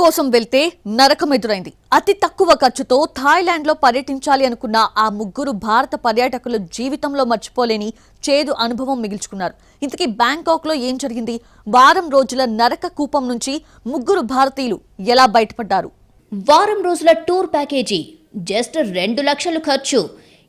కోసం వెళ్తే నరకం ఎదురైంది. అతి తక్కువ ఖర్చుతో థాయిలాండ్ లో పర్యటించాలి అనుకున్న ఆ ముగ్గురు భారత పర్యాటకులు జీవితంలో మర్చిపోలేని చేదు అనుభవం మిగిల్చుకున్నారు. ఇంతకీ బ్యాంకాక్ లో ఏం జరిగింది? వారం రోజుల నరక కూపం నుంచి ముగ్గురు భారతీయులు ఎలా బయటపడ్డారు? వారం రోజుల టూర్ ప్యాకేజీ, జస్ట్ 2 లక్షలు ఖర్చు.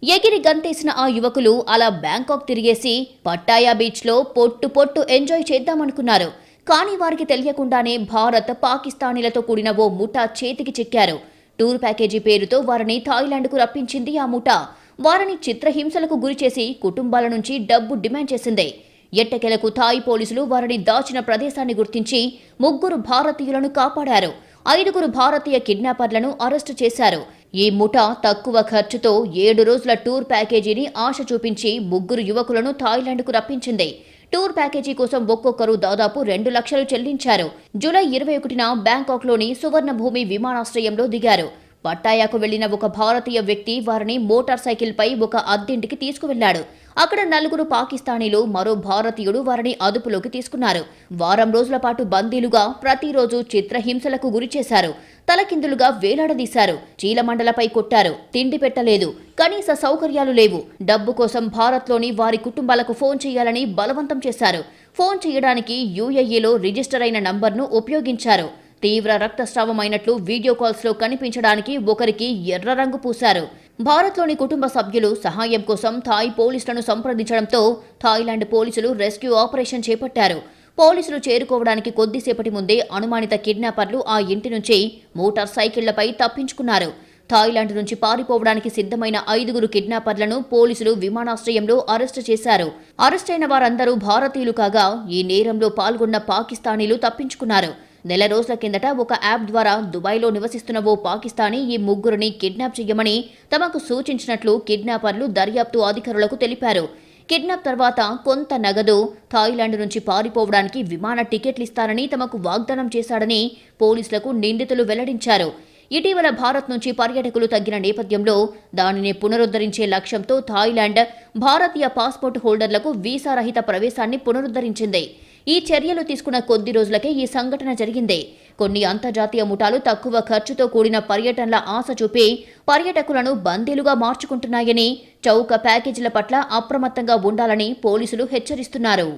ఎగిరి గంతేసిన ఆ యువకులు అలా బ్యాంకాక్ తిరిగేసి పట్టాయా బీచ్లో పొట్టు ఎంజాయ్ చేద్దామనుకున్నారు. కానీ వారికి తెలియకుండానే భారత్, పాకిస్తానీలతో కూడిన ఓ ముఠా చేతికి చిక్కారు. టూర్ ప్యాకేజీ పేరుతో వారిని థాయిలాండ్కు రప్పించింది ఆ ముఠా. వారిని చిత్రహింసలకు గురిచేసి కుటుంబాల నుంచి డబ్బు డిమాండ్ చేసింది. ఎట్టకేలకు థాయ్ పోలీసులు వారిని దాచిన ప్రదేశాన్ని గుర్తించి ముగ్గురు భారతీయులను కాపాడారు. 5 భారతీయ కిడ్నాపర్లను అరెస్టు చేశారు. ఈ ముఠా తక్కువ ఖర్చుతో 7 రోజుల టూర్ ప్యాకేజీని ఆశ చూపించి ముగ్గురు యువకులను థాయిలాండ్కు రప్పించింది. టూర్ ప్యాకేజీ కోసం ఒక్కొక్కరు దాదాపు 2 లక్షలు చెల్లించారు. జూలై 21న బ్యాంకాక్లోని సువర్ణభూమి విమానాశ్రయంలో దిగారు. పట్టాయాకు వెళ్లిన ఒక భారతీయ వ్యక్తి వారిని మోటార్ సైకిల్పై ఒక అద్దెంటికి తీసుకువెళ్లాడు. అక్కడ 4 పాకిస్తానీలు, మరో భారతీయుడు వారిని అదుపులోకి తీసుకున్నారు. వారం రోజుల పాటు బందీలుగా ప్రతిరోజు చిత్రహింసలకు గురిచేశారు. తలకిందులుగా వేలాడదీశారు. చీలమండలపై కొట్టారు. తిండి పెట్టలేదు. కనీస సౌకర్యాలు లేవు. డబ్బు కోసం భారత్లోని వారి కుటుంబాలకు ఫోన్ చేయాలని బలవంతం చేశారు. ఫోన్ చేయడానికి యుఏఈలో రిజిస్టర్ అయిన నంబర్ను ఉపయోగించారు. తీవ్ర రక్తస్రావమైనట్లు వీడియో కాల్స్లో కనిపించడానికి ఒకరికి ఎర్ర రంగు పూశారు. భారత్లోని కుటుంబ సభ్యులు సహాయం కోసం థాయ్ పోలీసులను సంప్రదించడంతో థాయిలాండ్ పోలీసులు రెస్క్యూ ఆపరేషన్ చేపట్టారు. పోలీసులు చేరుకోవడానికి కొద్దిసేపటి ముందే అనుమానిత కిడ్నాపర్లు ఆ ఇంటి నుంచి మోటార్ సైకిళ్లపై తప్పించుకున్నారు. థాయిలాండ్ నుంచి పారిపోవడానికి సిద్ధమైన 5 కిడ్నాపర్లను పోలీసులు విమానాశ్రయంలో అరెస్టు చేశారు. అరెస్టైన వారందరూ భారతీయులు కాగా ఈ నేరంలో పాల్గొన్న పాకిస్తానీలు తప్పించుకున్నారు. నెల రోజుల కిందట ఒక యాప్ ద్వారా దుబాయ్లో నివసిస్తున్న ఓ పాకిస్తానీ ఈ ముగ్గురిని కిడ్నాప్ చేయమని తమకు సూచించినట్లు కిడ్నాపర్లు దర్యాప్తు అధికారులకు తెలిపారు. కిడ్నాప్ తర్వాత కొంత నగదు, థాయిలాండ్ నుంచి పారిపోవడానికి విమాన టికెట్లు ఇస్తారని తమకు వాగ్దానం చేశాడని పోలీసులకు నిందితులు వెల్లడించారు. ఇటీవల భారత్ నుంచి పర్యాటకులు తగ్గిన నేపథ్యంలో దానిని పునరుద్ధరించే లక్ష్యంతో థాయిలాండ్ భారతీయ పాస్పోర్ట్ హోల్డర్లకు వీసా రహిత ప్రవేశాన్ని పునరుద్ధరించింది. ఈ చర్యలు తీసుకున్న కొద్ది రోజులకే ఈ సంఘటన జరిగింది. కొన్ని అంతర్జాతీయ ముఠాలు తక్కువ ఖర్చుతో కూడిన పర్యటనల ఆశ చూపి పర్యాటకులను బందీలుగా మార్చుకుంటున్నాయని, చౌక ప్యాకేజీల పట్ల అప్రమత్తంగా ఉండాలని పోలీసులు హెచ్చరిస్తున్నారు.